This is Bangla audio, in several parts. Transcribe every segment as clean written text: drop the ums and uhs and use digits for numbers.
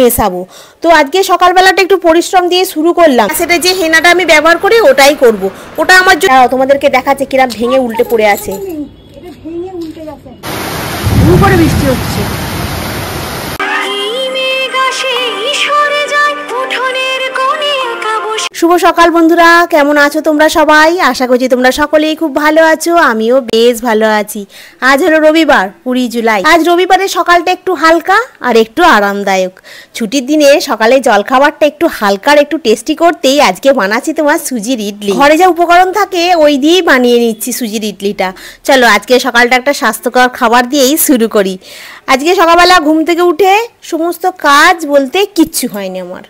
মেশাবো। তো আজকে সকালবেলাটা একটু পরিশ্রম দিয়ে শুরু করলাম। সেটা যে হেনাটা আমি ব্যবহার করি ওটাই করব। ওটা আমার জন্য তোমাদেরকে দেখাচ্ছে কিরম ভেঙে উল্টে পড়ে আছে। এটা ভেঙে উল্টে গেছে। ভু করে বৃষ্টি হচ্ছে। শুভ সকাল বন্ধুরা, কেমন আছো তোমরা সবাই? আশা করছি তোমরা সকলেই খুব ভালো আছো, আমিও বেশ ভালো আছি। আজ হলো রবিবার 20 জুলাই। আজ রবিবারের সকালটা একটু হালকা আর একটু আরামদায়ক। ছুটির দিনে সকালে জলখাবারটা একটু হালকা আর একটু টেস্টি করতেই আজকে বানাচ্ছি তোমার সুজির ইডলি। ঘরে যা উপকরণ থাকে ওই দিয়েই বানিয়ে নিচ্ছি সুজির ইডলিটা। চলো আজকে সকালটা একটা স্বাস্থ্যকর খাবার দিয়েই শুরু করি। আজকে সকালবেলা ঘুম থেকে উঠে সমস্ত কাজ বলতে কিচ্ছু হয়নি আমার।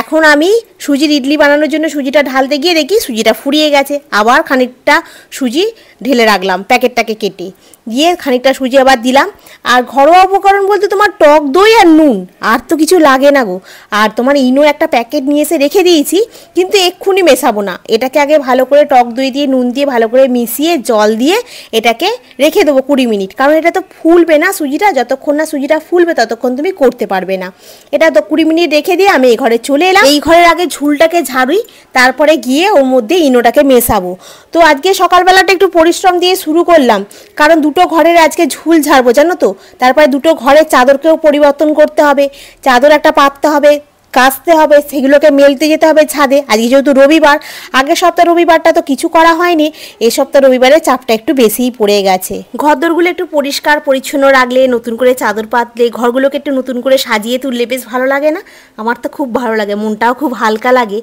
এখন আমি সুজির ইডলি বানানোর জন্য সুজিটা ঢালতে গিয়ে দেখি সুজিটা ফুরিয়ে গেছে। আবার খানিকটা সুজি ঢেলে রাখলাম প্যাকেটটাকে কেটে, দিয়ে খানিকটা সুজি আবার দিলাম। আর ঘরোয়া উপকরণ বলতে তোমার টক দই আর নুন, আর তো কিছু লাগে না গো। আর তোমার ইনো একটা প্যাকেট নিয়ে এসে রেখে দিয়েছি, কিন্তু এক্ষুনি মেশাবো না। এটাকে আগে ভালো করে টক দই দিয়ে নুন দিয়ে ভালো করে মিশিয়ে জল দিয়ে এটাকে রেখে দেবো 20 মিনিট। কারণ এটা তো ফুলবে না সুজিটা, যতক্ষণ না সুজিটা ফুলবে ততক্ষণ তুমি করতে পারবে না। এটা তো 20 মিনিট রেখে দিয়ে আমি এই ঘরে চলে এলাম। এই ঘরের আগে ঝুলটাকে ঝাড়ুই, তারপরে গিয়ে ওর মধ্যে ইনোটাকে মেশাবো। তো আজকে সকালবেলাটা একটু পরিশ্রম দিয়ে শুরু করলাম, কারণ দুটো ঘরের আজকে ঝুল ঝাড়বো জানো তো। তারপরে দুটো ঘরের চাদরকেও পরিবর্তন করতে হবে, চাদর একটা পাততে হবে, কাচতে হবে, সেগুলোকে মেলতে যেতে হবে ছাদে। আজকে যেহেতু রবিবার, আগের সপ্তাহ রবিবারটা তো কিছু করা হয়নি, এই সপ্তাহ রবিবারে চাপটা একটু বেশিই পড়ে গেছে। ঘরদোরগুলো একটু পরিষ্কার পরিচ্ছন্ন রাখলে, নতুন করে চাদর পাতলে, ঘরগুলোকে একটু নতুন করে সাজিয়ে তুললে বেশ ভালো লাগে না? আমার তো খুব ভালো লাগে, মনটাও খুব হালকা লাগে।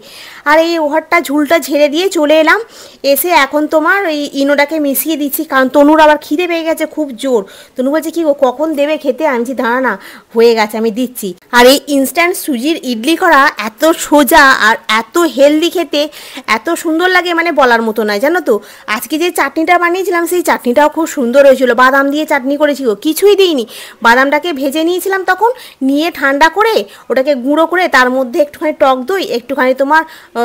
আর এই ওভারটা ঝুলটা ঝেড়ে দিয়ে চলে এলাম। এসে এখন তোমার এই ইনোটাকে মিশিয়ে দিচ্ছি, কারণ তনুর আবার খিদে পেয়ে গেছে খুব জোর। তনু বলছে কি কখন দেবে খেতে? আমি দাঁড়া না, হয়ে গেছে আমি দিচ্ছি। আর এই ইনস্ট্যান্ট সুজির ইডলি করা এত সোজা আর এত হেলদি, খেতে এত সুন্দর লাগে মানে বলার মতো নয় জানো তো। আজকে যে চাটনিটা বানিয়েছিলাম সেই চাটনিটাও খুব সুন্দর হয়েছিল। বাদাম দিয়ে চাটনি করেছি, কিছুই দিইনি। বাদামটাকে ভেজে নিয়েছিলাম তখন, নিয়ে ঠান্ডা করে ওটাকে গুঁড়ো করে তার মধ্যে একটুখানি টক দই, একটুখানি তোমার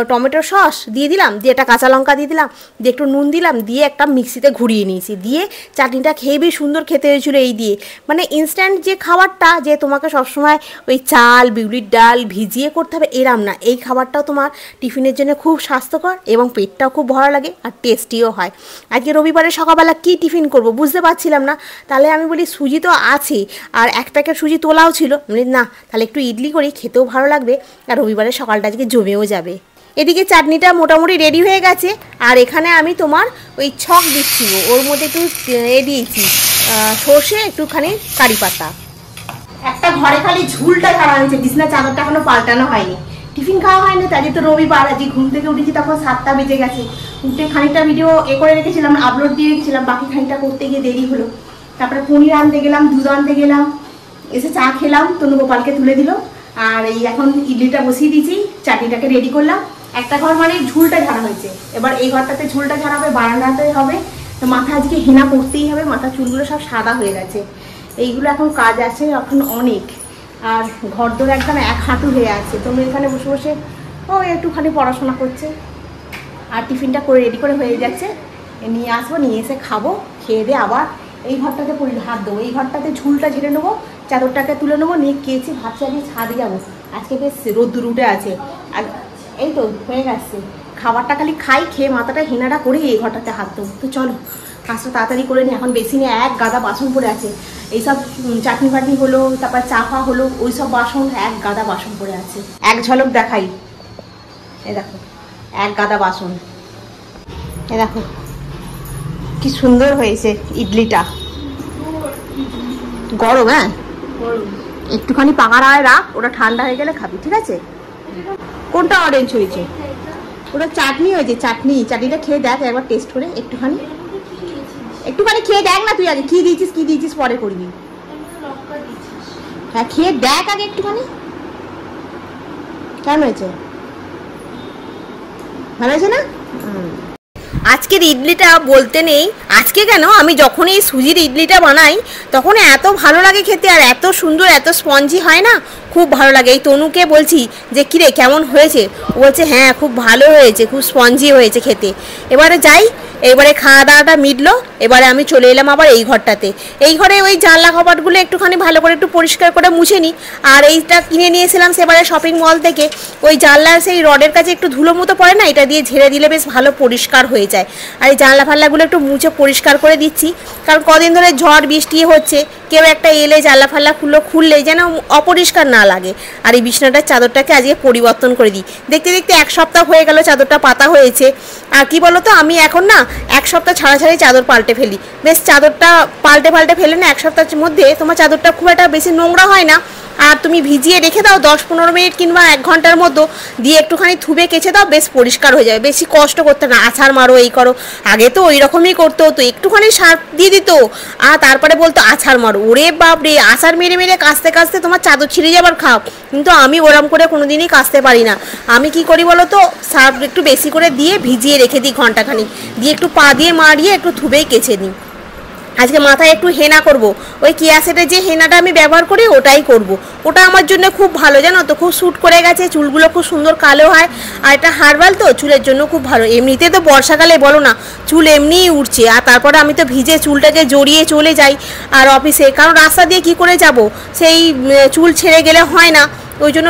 টমেটো সস দিয়ে দিলাম, দিয়ে একটা কাঁচা লঙ্কা দিয়ে দিলাম, দিয়ে একটু নুন দিলাম, দিয়ে একটা মিক্সিতে ঘুরিয়ে নিয়েছি। দিয়ে চাটনিটা খেয়ে বেশ সুন্দর খেতে হয়েছিল। এই দিয়ে মানে ইনস্ট্যান্ট যে খাবারটা, যে তোমাকে সবসময় ওই চাল বিউলির ডাল ভিজিয়ে করতে হবে এরাম না। এই খাবারটাও তোমার টিফিনের জন্য খুব স্বাস্থ্যকর এবং পেটটাও খুব ভালো লাগে আর টেস্টিও হয়। আজকে রবিবারে সকালবেলা কী টিফিন করব বুঝতে পারছিলাম না। তাহলে আমি বলি সুজি তো আছে আর এক প্যাকেট সুজি তোলাও ছিল, বলি না তাহলে একটু ইডলি করি, খেতেও ভালো লাগবে আর রবিবারের সকালটা আজকে জমেও যাবে। এদিকে চাটনিটা মোটামুটি রেডি হয়ে গেছে। আর এখানে আমি তোমার ওই ছক দিচ্ছি, ওর মধ্যে একটু দিয়েছি সর্ষে, একটুখানি কারি পাতা। একটা ঘরে খালি ঝুলটা ছাড়া হয়েছে, বিছনা চাদরটা এখনো পাল্টানো হয়নি। টিফিন খাওয়া হয়নি, তাই তো রবিবার। আজকে ঘুম থেকে উঠেছি তখন 7টা বেজে গেছে। উঠে খানিকটা ভিডিও করে রেখেছিলাম, আপলোড দিয়ে রেখেছিলাম, বাকি খানিকটা করতে গিয়ে দেরি হলো। তারপরে পনির আনতে গেলাম, দুধ আনতে গেলাম, এসে চা খেলাম, তনু গোপালকে তুলে দিল। আর এই এখন ইডলিটা বসিয়ে দিয়েছি, চাটনিটাকে রেডি করলাম। একটা ঘর মানে ঝুলটা ঝাড়া হয়েছে, এবার এই ঘরটাতে ঝুলটা ঝাড়া হবে, বারান্দাতে হবে। তো মাথা আজকে হেনা করতেই হবে, মাথা চুলগুলো সব সাদা হয়ে গেছে। এইগুলো এখন কাজ আছে এখন অনেক। আর ঘর দোর একদম এক হাঁটু হয়ে আছে। তুমি এখানে বসে বসে ও একটুখানি পড়াশোনা করছে। আর টিফিনটা করে রেডি করে হয়ে যাচ্ছে, নিয়ে আসবো, নিয়ে এসে খাবো, খেয়ে দিয়ে আবার এই ঘরটাতে হাত দেবো। এই ঘরটাতে ঝুলটা ঝেড়ে নেবো, চাদরটাকে তুলে নেবো, নিয়ে কেচে ভাত চালিয়ে ছাদে যাবো। আজকে বেশ রোদ্দুর উঠে আছে। আর এই তো হয়ে গেছে, খাবারটা খালি খাই, খেয়ে মাথাটা হেনাটা করে এই ঘরটাতে হাত দেবো। তো চলো কাজটা তাড়াতাড়ি করে নিই। এখন বেসিনে এক গাদা বাসন পড়ে আছে, এইসব চাটনি ফাটনি হলো, তারপর চা খাওয়া হলো, ওই সব বাসন এক গাদা বাসন পড়ে আছে। এক ঝলক দেখাই, এই দেখো এক গাদা বাসন। এই দেখো কি সুন্দর হয়েছে ইডলিটা, গরম। হ্যাঁ একটুখানি পাকাড়ায় রাখ, ওটা ঠান্ডা হয়ে গেলে খাবি, ঠিক আছে? কোনটা অরেঞ্জ হয়েছে? ওটা চাটনি হয়েছে, চাটনিটা খেয়ে দেখ একবার টেস্ট করে, একটুখানি খেয়ে দেখ না। তুই আগে কি দিয়েছিস পরে করবি। হ্যাঁ খেয়ে দেখ আগে একটুখানি, কেমন হয়েছে? ভালো হয়েছে না? আজকের ইডলিটা বলতে নেই, আজকে কেন আমি যখন এই সুজির ইডলিটা বানাই তখন এত ভালো লাগে খেতে, আর এত সুন্দর এত স্পঞ্জি হয় না, খুব ভালো লাগে। এই তনুকে বলছি যে কিরে কেমন হয়েছে, ও বলছে হ্যাঁ খুব ভালো হয়েছে, খুব স্পঞ্জি হয়েছে খেতে। এবারে যাই এবারে খাওয়া দাওয়াটা মিটলো, এবারে আমি চলে এলাম আবার এই ঘরটাতে। এই ঘরে ওই জানলা কপাটগুলো একটুখানি ভালো করে একটু পরিষ্কার করে মুছে নিই। আর এইটা কিনে নিয়েছিলাম সেবারে শপিং মল থেকে, ওই জানলার সেই রডের কাছে একটু ধুলো মতো পড়ে না, এটা দিয়ে ঝেড়ে দিলে বেশ ভালো পরিষ্কার হয়ে যায়। আর এই জানলা ফাল্লাগুলো একটু মুছে পরিষ্কার করে দিচ্ছি, কারণ কদিন ধরে ঝড় বৃষ্টি হচ্ছে, কেউ একটা এলে জানলা ফাল্লাগুলো খুললে যেন অপরিষ্কার না লাগে। আর এই বিছানাটার চাদরটাকে আজকে পরিবর্তন করে দিই। দেখতে দেখতে 1 সপ্তাহ হয়ে গেল চাদরটা পাতা হয়েছে। আর কি বলো তো, আমি এখন না 1 সপ্তাহ ছাড়া ছাড়াই চাদর পাল্টে ফেলি। বেশ চাদরটা পাল্টে ফেলে না 1 সপ্তাহের মধ্যে তোমার চাদরটা খুব একটা বেশি নোংরা হয় না। আর তুমি ভিজিয়ে রেখে দাও 10-15 মিনিট কিংবা 1 ঘন্টার মধ্যে, দিয়ে একটুখানি থুবে কেচে দাও, বেশ পরিষ্কার হয়ে যাবে। বেশি কষ্ট করতে না, আছাড় মারো এই করো। আগে তো ওই রকমই করতে হতো, একটুখানি সার্ফ দিয়ে দিত আর তারপরে বলতো আছাড় মারো। ওরে বাপরে, আছাড় মেরে মেরে কাচতে কাচতে তোমার চাদর ছিঁড়ে যাবার খাও। কিন্তু আমি ওরম করে কোনোদিনই কাচতে পারি না। আমি কি করি বলো তো, সার্ফ একটু বেশি করে দিয়ে ভিজিয়ে রেখে দিই ঘন্টাখানি, দিয়ে একটু পা দিয়ে মারিয়ে একটু থুবেই কেচে নিই। আজকে মাথায় একটু হেনা করব, ওই কিয়া সেটের যে হেনাটা আমি ব্যবহার করি ওটাই করব। ওটা আমার জন্য খুব ভালো, জানো তো, খুব স্যুট করে গেছে, চুলগুলো খুব সুন্দর কালো হয়। আর এটা হার্বাল তো, চুলের জন্য খুব ভালো। এমনিতে তো বর্ষাকালে বলো না, চুল এমনিই উঠছে। আর তারপরে আমি তো ভিজে চুলটাকে জড়িয়ে চলে যাই আর অফিসে, কারণ রাস্তা দিয়ে কি করে যাব, সেই চুল ছেড়ে গেলে হয় না, ওই জন্য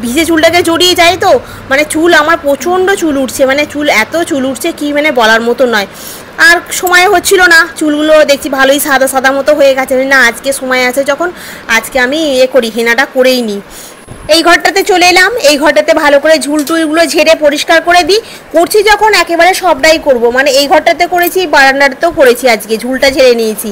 ভিজে চুলটাকে জড়িয়ে যায়। তো মানে চুল আমার প্রচণ্ড চুল উঠছে, মানে চুল এত চুল উঠছে কি মানে বলার মতো নয়। আর সময় হচ্ছিল না, চুলগুলো দেখছি ভালোই সাদা সাদা মতো হয়ে গেছে। না, আজকে সময় আছে যখন, আজকে আমি করি, হেনাটা করেই নিই। এই ঘরটাতে চলে এলাম, এই ঘরটাতে ভালো করে ঝুল টুলগুলো ঝেড়ে পরিষ্কার করে দিই। করছি যখন একেবারে সবটাই করব, মানে এই ঘরটাতে করেছি, বারান্দাতেও করেছি, আজকে ঝুলটা ঝেড়ে নিয়েছি।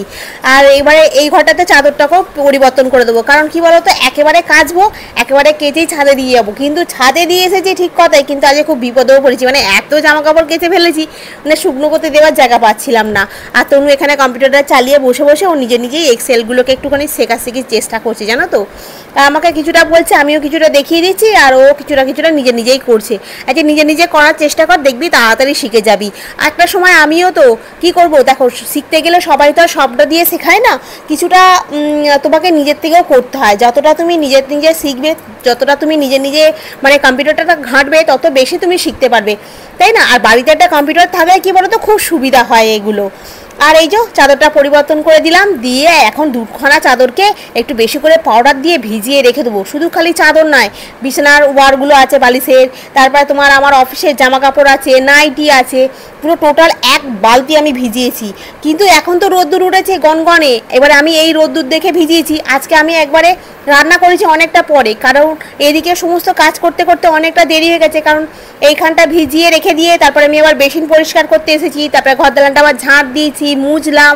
আর এবারে এই ঘরটাতে চাদরটাকেও পরিবর্তন করে দেবো, কারণ কি বলতো, একেবারে কাচবো, একেবারে কেচেই ছাদে দিয়ে যাবো। কিন্তু ছাদে দিয়ে এসেছি ঠিক কথাই, কিন্তু আজকে খুব বিপদেও পড়েছি, মানে এত জামা কাপড় কেচে ফেলেছি, মানে শুকনো করতে দেওয়ার জায়গা পাচ্ছিলাম না। আর তনু এখানে কম্পিউটারটা চালিয়ে বসে বসে ও নিজেই এক্সেলগুলোকে একটুখানি শেখার চেষ্টা করছে, জানো তো। আমাকে কিছুটা বলছে, আমিও কিছুটা দেখিয়ে দিচ্ছি, আর ও কিছুটা নিজেই করছে। আচ্ছা, নিজে করার চেষ্টা কর, দেখবি তাড়াতাড়ি শিখে যাবি। একটা সময় আমিও তো কি করব, দেখো, শিখতে গেলে সবাই তো আর সবটা দিয়ে শেখায় না, কিছুটা তোমাকে নিজের থেকেও করতে হয়। যতটা তুমি নিজে শিখবে, যতটা তুমি নিজে মানে কম্পিউটারটা ঘাঁটবে, তত বেশি তুমি শিখতে পারবে, তাই না? আর বাড়িতে একটা কম্পিউটার থাকলে কি বলো তো, খুব সুবিধা হয় এগুলো। আর এই যে চাদরটা পরিবর্তন করে দিলাম, দিয়ে এখন 2খানা চাদরকে একটু বেশি করে পাউডার দিয়ে ভিজিয়ে রেখে দেবো। শুধু খালি চাদর নয়, বিছানার ওয়ারগুলো আছে বালিশের, তারপরে তোমার আমার অফিসের জামা কাপড় আছে, নাইটি আছে, পুরো টোটাল 1 বালতি আমি ভিজিয়েছি। কিন্তু এখন তো রোদ্দুর উঠেছে গনগনে, এবারে আমি এই রোদ্দুর দেখে ভিজিয়েছি। আজকে আমি একবারে রান্না করেছি অনেকটা পরে, কারণ এদিকে সমস্ত কাজ করতে করতে অনেকটা দেরি হয়ে গেছে, কারণ এইখানটা ভিজিয়ে রেখে দিয়ে তারপরে আমি আবার বেসিন পরিষ্কার করতে এসেছি, তারপরে ঘর দালানটা আবার ঝাঁট দিয়েছি, মুছলাম,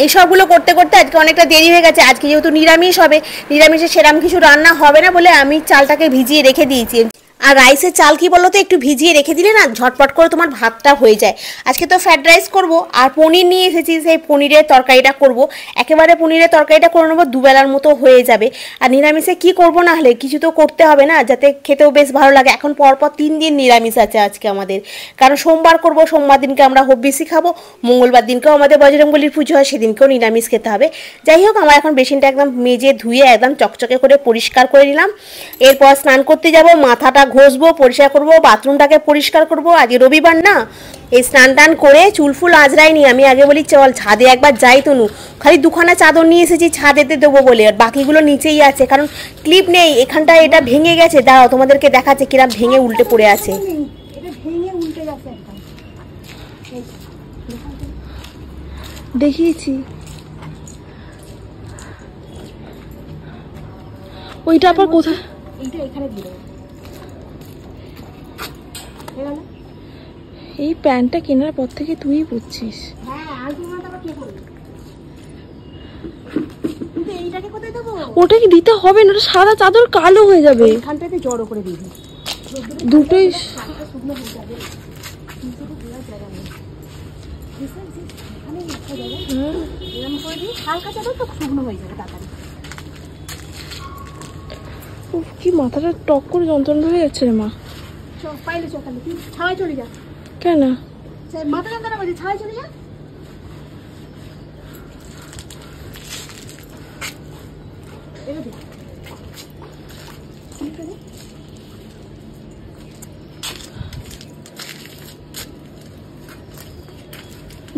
এই সবগুলো করতে করতে আজকে অনেকটা দেরি হয়ে গেছে। আজকে যেহেতু নিরামিষ হবে, নিরামিষে সেরকম কিছু রান্না হবে না বলে আমি চালটাকে ভিজিয়ে রেখে দিয়েছি। আর রাইসের চাল কি বলো তো, একটু ভিজিয়ে রেখে দিলে না ঝটপট করে তোমার ভাতটা হয়ে যায়। আজকে তো ফ্রাইড রাইস করব, আর পনির নিয়ে এসেছি, সেই পনিরের তরকারিটা করব। একেবারে পনিরের তরকারিটা করে নেবো, দুবেলার মতো হয়ে যাবে। আর নিরামিষে কি করব, না হলে কিছু তো করতে হবে না, যাতে খেতেও বেশ ভালো লাগে। এখন পরপর 3 দিন নিরামিষ আছে আজকে আমাদের, কারণ সোমবার করব, সোমবার দিনকে আমরা হবিষি খাবো, মঙ্গলবার দিনকেও আমাদের বজরংবলীর পুজো হয়, সেদিনকেও নিরামিষ খেতে হবে। যাই হোক, আমার এখন বেসিনটা একদম মেজে ধুয়ে একদম চকচকে করে পরিষ্কার করে নিলাম। এরপর স্নান করতে যাব, মাথাটা ঘষবো, পরিষ্কার করবো, বাথরুমটাকে পরিষ্কার করবো। আজকে রবিবার না, এই স্নান টান করে চুলফুল আজরাইনি। আমি আগে বলি চল ছাদে একবার যাই তনু, খালি 2খানা চাদর নিয়ে এসেছি ছাদেতে দেবো বলে, আর বাকিগুলো নিচেই আছে, কারণ ক্লিপ নেই। এখানটায় এটা ভেঙে গেছে, দাঁড়াও তোমাদেরকে দেখাচ্ছে কিরম ভেঙে উল্টে পড়ে আছে। এটা ভেঙে উল্টে যাচ্ছে একদম। দেখিয়েছি ওইটা আবার কোথায়, এইটা এখানে দিয়ে দেবো। এই প্যান্টটা কেনার পর থেকে তুই বুঝছিস। হ্যাঁ, আর তোমার আবার কে করবে? কিন্তু এইটাকে কোথায় দেবো? ওটা কি দিতে হবে না, ওটা সাদা চাদর কালো হয়ে যাবে। এখানটাতে জড়ো করে দিয়ে দিই, দুটোই শুকনো হয়ে যাবে। কিন্তু তো ঘোরার জায়গা নেই, এখানে একটা জায়গা এরকম করে দিই, হালকা চাদর তো শুকনো হয়ে যাবে তাড়াতাড়ি। উফ, কি মাথাটা টক করে যন্ত্রণা হয়ে যাচ্ছে রে মা। পাইলে চোখালে তুই ছাওয়ায় চলে যা। কেন? মাথা যন্ত্রণা বাজে, ছাওয়ায় চলে যা।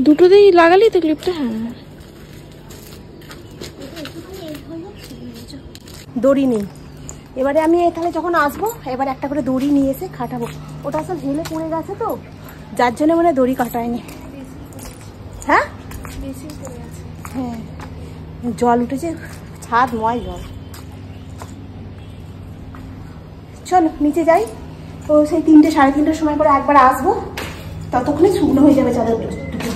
দুটোতেই লাগালি তো ক্লিপটা? হ্যাঁ। দড়ি নেই, এবারে আমি এখানে যখন আসবো এবার একটা করে দড়ি নিয়ে এসে খাটাবো। ওটা সব হেলে পড়ে গেছে তো, যার জন্য মানে দড়ি কাটায়নি। হ্যাঁ হ্যাঁ, জল উঠেছে, ছাদ ময় জল। চলো নিচে যাই, ও সেই 3টে সাড়ে 3টের সময় করে একবার আসবো, ততক্ষণে শুকনো হয়ে যাবে চাদর দুটো।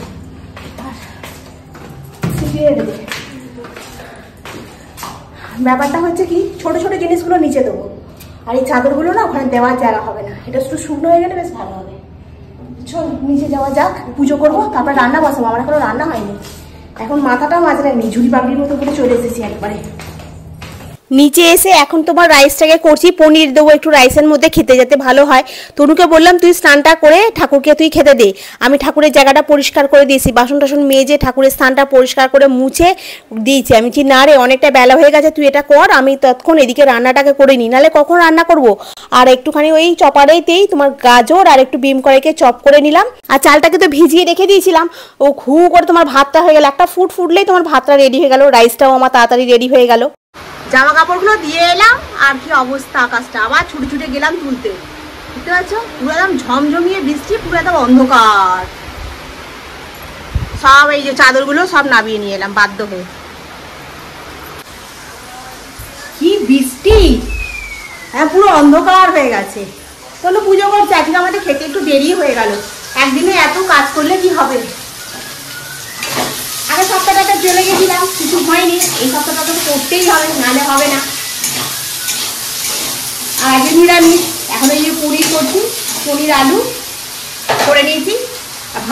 ব্যাপারটা হচ্ছে কি, ছোট ছোট জিনিসগুলো নিচে দেবো, আর এই চাদরগুলো না ওখানে দেওয়ার জায়গা হবে না, এটা শুধু শুকনো হয়ে গেলে বেশ ভালো হবে। চল নিচে যাওয়া যাক, পুজো করবো, তারপর রান্না বসাবো। আমার এখনো রান্না হয়নি, এখন মাথাটা মাঝরাইনি, ঝুড়ি পাগড়ির মতো করে চলে এসেছি একবারে। নিচে এসে এখন তোমার রাইসটাকে করছি, পনির দেবো একটু রাইসের মধ্যে, খেতে যাতে ভালো হয়। তনুকে বললাম তুই স্নানটা করে ঠাকুরকে তুই খেতে দে। আমি ঠাকুরের জায়গাটা পরিষ্কার করে দিয়েছি, বাসন টাসন মেজে ঠাকুরের স্থানটা পরিষ্কার করে মুছে দিয়েছি। আমি কি না রে, অনেকটা বেলা হয়ে গেছে, তুই এটা কর, আমি তৎক্ষণ এদিকে রান্নাটাকে করে নিই, নাহলে কখন রান্না করব। আর একটুখানি ওই চপারেতেই তোমার গাজর আর একটু বিম কড়াইকে চপ করে নিলাম, আর চালটাকে তো ভিজিয়ে রেখে দিয়েছিলাম, ও ঘু করে তোমার ভাতটা হয়ে গেল। একটা ফুটলেই তোমার ভাতটা রেডি হয়ে গেল, রাইসটাও আমার তাড়াতাড়ি রেডি হয়ে গেল। জামা কাপড়গুলো দিয়ে এলাম, আর কি অবস্থা আকাশটা, আবার ছুটে ছুটে গেলাম তুলতে। বুঝতে পারছো, পুরো একদম ঝমঝমিয়ে বৃষ্টি, পুরো একদম অন্ধকার। সব এই যে চাদরগুলো সব নামিয়ে নিয়ে এলাম বাধ্য হয়ে। কি বৃষ্টি, হ্যাঁ পুরো অন্ধকার হয়ে গেছে। চলো পুজো করছি, আজকে আমাদের খেতে একটু দেরি হয়ে গেল। একদিনে এত কাজ করলে কি হবে, আগে সপ্তাহটা চলে গেছিলাম, কিছু হয়নি, এই সপ্তাহটা তো করতেই হবে, নাহলে হবে না। আর আগে নিরামিষ, এখন এই যে পুরি করছি, পনির আলু করে নিয়েছি,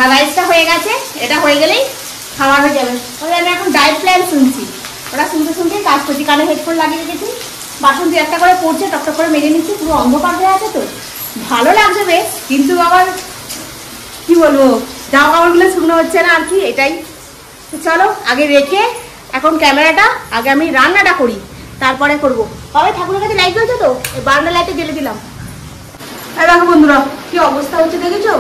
আর রাইসটা হয়ে গেছে, এটা হয়ে গেলেই খাওয়া হয়ে যাবে। ওই আমি এখন ডায়েট প্ল্যান শুনছি, ওরা শুনতে শুনতেই কাজ করছি, কানে হেডফোন লাগিয়ে রেখেছি, বাসন দিয়ে একটা করে পড়ছে, টকটক করে মেরে নিচ্ছি, পুরো অন্ধকার হয়ে আছে তো ভালো লাগছে বেশ, কিন্তু আবার কি বলবো, জামা কাপড়গুলো শুকনো হচ্ছে না আর কি, এটাই। চলো আগে রেখে এখন ক্যামেরাটা, আগে আমি রান্নাটা করি, তারপরে করবো। তবে ঠাকুরের কাছে লাইট জ্বলছে তো, বারান্দার লাইটে জ্বেলে দিলাম। আর দেখো বন্ধুরা কি অবস্থা হচ্ছে দেখেছো,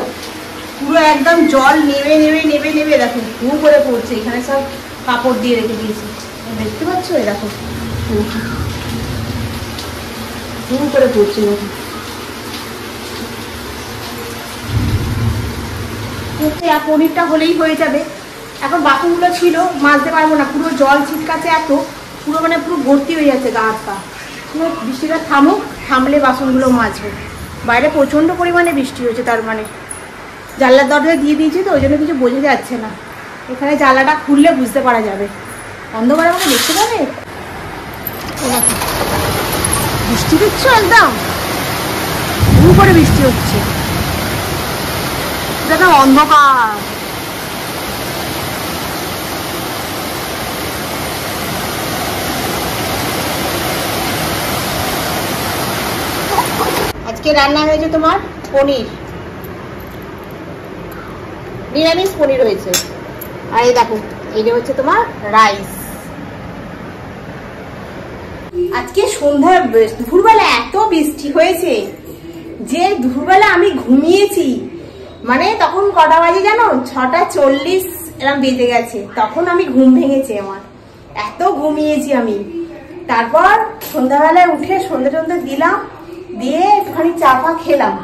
পুরো একদম জল নেমে নেমে নেমে নেমে দেখো ঘু করে পড়ছে। এখানে সব কাপড় দিয়ে রেখে দিয়েছি, দেখতে পাচ্ছ, এই দেখো ঘু করে পড়ছে। আর পনিরটা হলেই হয়ে যাবে। এখন বাসনগুলো ছিল মাজতে পারবো না, পুরো জল ছিটকাছে এত, পুরো মানে পুরো ভর্তি হয়ে যাচ্ছে গা হাত পা। পুরো বৃষ্টিটা থামুক, থামলে বাসনগুলো মাজবো। বাইরে প্রচণ্ড পরিমাণে বৃষ্টি হচ্ছে, তার মানে জানলার দরজা দিয়ে দিয়েছি তো ওই জন্য কিছু বোঝা যাচ্ছে না। এখানে জানলাটা খুললে বুঝতে পারা যাবে, অন্ধকারে আমাকে দেখতে পাবে। বৃষ্টি দিচ্ছ একদম ঘু করে বৃষ্টি হচ্ছে, একদম অন্ধকার। আজকে রান্না হয়েছে তোমার পনির, নিরামিষ পনির হয়েছে। আর এই দেখো এইটা হচ্ছে তোমার রাইস। আজকে সন্ধ্যা দুপুরবেলা এত বৃষ্টি হয়েছে যে দুপুরবেলা আমি ঘুমিয়েছি, মানে তখন কটা বাজে জানো, 6:40 এরকম বেজে গেছে, তখন আমি ঘুম ভেঙেছে আমার, এত ঘুমিয়েছি আমি। তারপর সন্ধ্যাবেলায় উঠে সন্ধ্যে টন্ধে দিলাম, দিয়ে একটুখানি চা ফা খেলাম,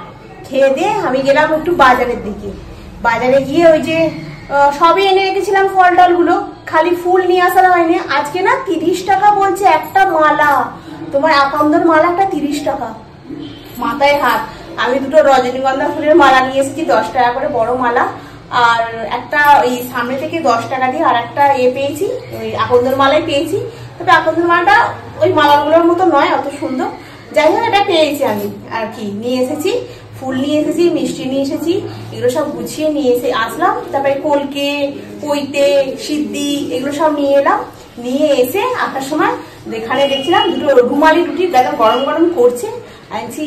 খেয়ে দিয়ে আমি গেলাম একটু বাজারের দিকে। বাজারে গিয়ে ওই যে সবই এনে রেখেছিলাম ফল টলগুলো, খালি ফুল নিয়ে আসা হয়নি। আজকে না 30 টাকা বলছে একটা মালা, তোমার আকন্দর মালাটা 30 টাকা, মাথায় হাত। আমি দুটো রজনীগন্ধা ফুলের মালা নিয়ে এসেছি 10 টাকা করে, বড় মালা। আর একটা ওই সামনে থেকে 10 টাকা দিয়ে আর একটা পেয়েছি, ওই আকন্দর মালাই পেয়েছি। তবে আকন্দর মালাটা ওই মালাগুলোর মতো নয়, অত সুন্দর। যাই হোক এটা পেয়েছি আমি আর কি, নিয়ে এসেছি। ফুল নিয়ে এসেছি, মিষ্টি নিয়ে এসেছি, এগুলো সব গুছিয়ে নিয়ে এসে আসলাম। তারপরে কলকে, পৈতে, সিদ্ধি এগুলো সব নিয়ে এলাম। নিয়ে এসে আসার সময় এখানে দেখছিলাম দুটো রুমালি রুটি একদম গরম গরম করছে। আনছি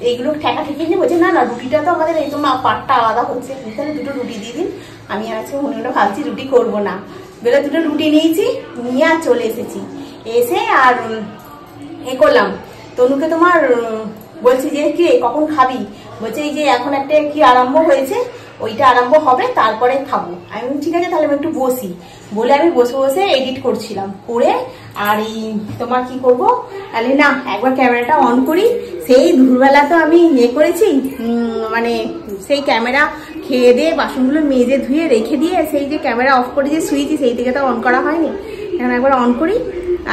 এইগুলো ঠেকা ঠেকিয়ে নিয়ে বলছে না না রুটিটা তো আমাদের এই তোমার পাটটা আলাদা হচ্ছে, তাহলে দুটো রুটি দিয়ে দিন। আমি আজকে মনে মনে ভাবছি রুটি করবো না, বেলা দুটো রুটি নিয়েছি, নিয়ে আর চলে এসেছি। এসে আর এ করলাম, তনুকে তোমার বলছি যে কি কখন খাবি, বলছে এই যে এখন একটা কি আরম্ভ হয়েছে, ওইটা আরম্ভ হবে, তারপরে খাবো। আমি ঠিক আছে তাহলে আমি একটু বসি বলে আমি বসে বসে এডিট করছিলাম, করে আর এই তোমার কি করবো তাহলে না একবার ক্যামেরাটা অন করি। সেই দুপুরবেলা তো আমি ইয়ে করেছি, মানে সেই ক্যামেরা খেয়ে দিয়ে বাসনগুলো মেজে ধুয়ে রেখে দিয়ে সেই যে ক্যামেরা অফ করে যে শুয়েছি সেই থেকে তো অন করা হয়নি। এখন একবার অন করি,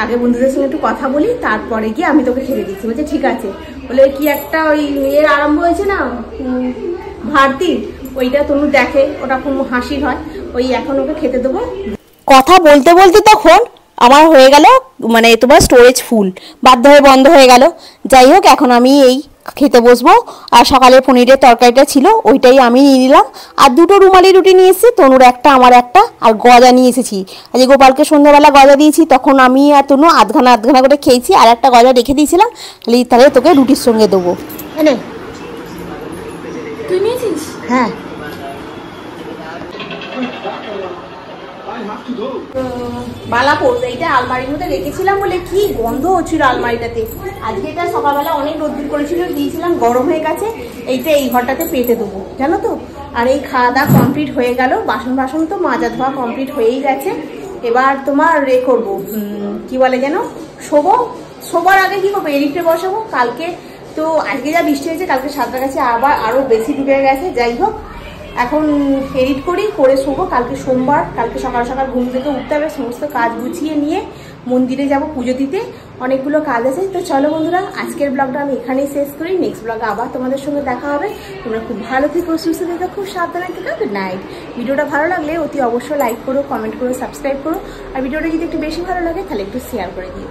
আগে বন্ধুদের সঙ্গে একটু কথা বলি, তারপরে গিয়ে আমি তোকে খেতে দিচ্ছি। বলছে ঠিক আছে। বলে কি একটা ওই এর আরম্ভ হয়েছে না ভারতীর, ওইটা তনু দেখে, ওটা খুব হাসি হয়, ওই এখন ওকে খেতে দেবো। কথা বলতে বলতে তখন আমার হয়ে গেল মানে তোমার স্টোরেজ ফুল, বাধ্য হয়ে বন্ধ হয়ে গেল। যাই হোক এখন আমি এই খেতে বসবো। আর সকালে পনিরের তরকারিটা ছিল ওইটাই আমি নিয়ে নিলাম, আর দুটো রুমালি রুটি নিয়ে এসেছি, তনুর একটা আমার একটা, আর গজা নিয়ে এসেছি। আজকে গোপালকে সন্ধ্যাবেলা গজা দিয়েছি, তখন আমি আর তনু আধখানা করে খেয়েছি, আর একটা গজা রেখে দিয়েছিলাম, তাহলে তোকে রুটির সঙ্গে দেবো। এনে তুই নিয়েছিস? হ্যাঁ বালাপোর এইটা আলমারির মধ্যে রেখেছিলাম বলে কি গন্ধ হচ্ছিল আলমারিটাতে। আজকে এটা সকালবেলা অনেক রোদ্দুর করেছিল, দিয়েছিলাম, গরম হয়ে গেছে। এইটা এই ঘরটাতে পেতে দেবো জানো তো। আর এই খাওয়া দাওয়া কমপ্লিট হয়ে গেল, বাসন তো মাজা ধোয়া কমপ্লিট হয়েই গেছে। এবার তোমার করবো কি বলে যেন, শোবার আগে কি করবো, এডিটে বসাবো। কালকে তো আজকে যা বৃষ্টি হয়েছে, কালকে সাঁতরাগাছি আবার আরো বেশি ডুবে গেছে। যাই হোক এখন এডিট করি, করে শোবো। কালকে সোমবার, কালকে সকাল সকাল ঘুম থেকে উঠতে হবে, সমস্ত কাজ গুছিয়ে নিয়ে মন্দিরে যাব পুজো দিতে, অনেকগুলো কাজ আছে। তো চলো বন্ধুরা, আজকের ব্লগটা আমি এখানেই শেষ করি। নেক্সট ব্লগে আবার তোমাদের সঙ্গে দেখা হবে। তোমরা খুব ভালো থেকো, সুস্থ থেকো, খুব সাবধানে থেকো। Good night. ভিডিওটা ভালো লাগলে অতি অবশ্যই লাইক করো, কমেন্ট করো, সাবস্ক্রাইব করো। আর ভিডিওটা যদি একটু বেশি ভালো লাগে তাহলে একটু শেয়ার করে দিও।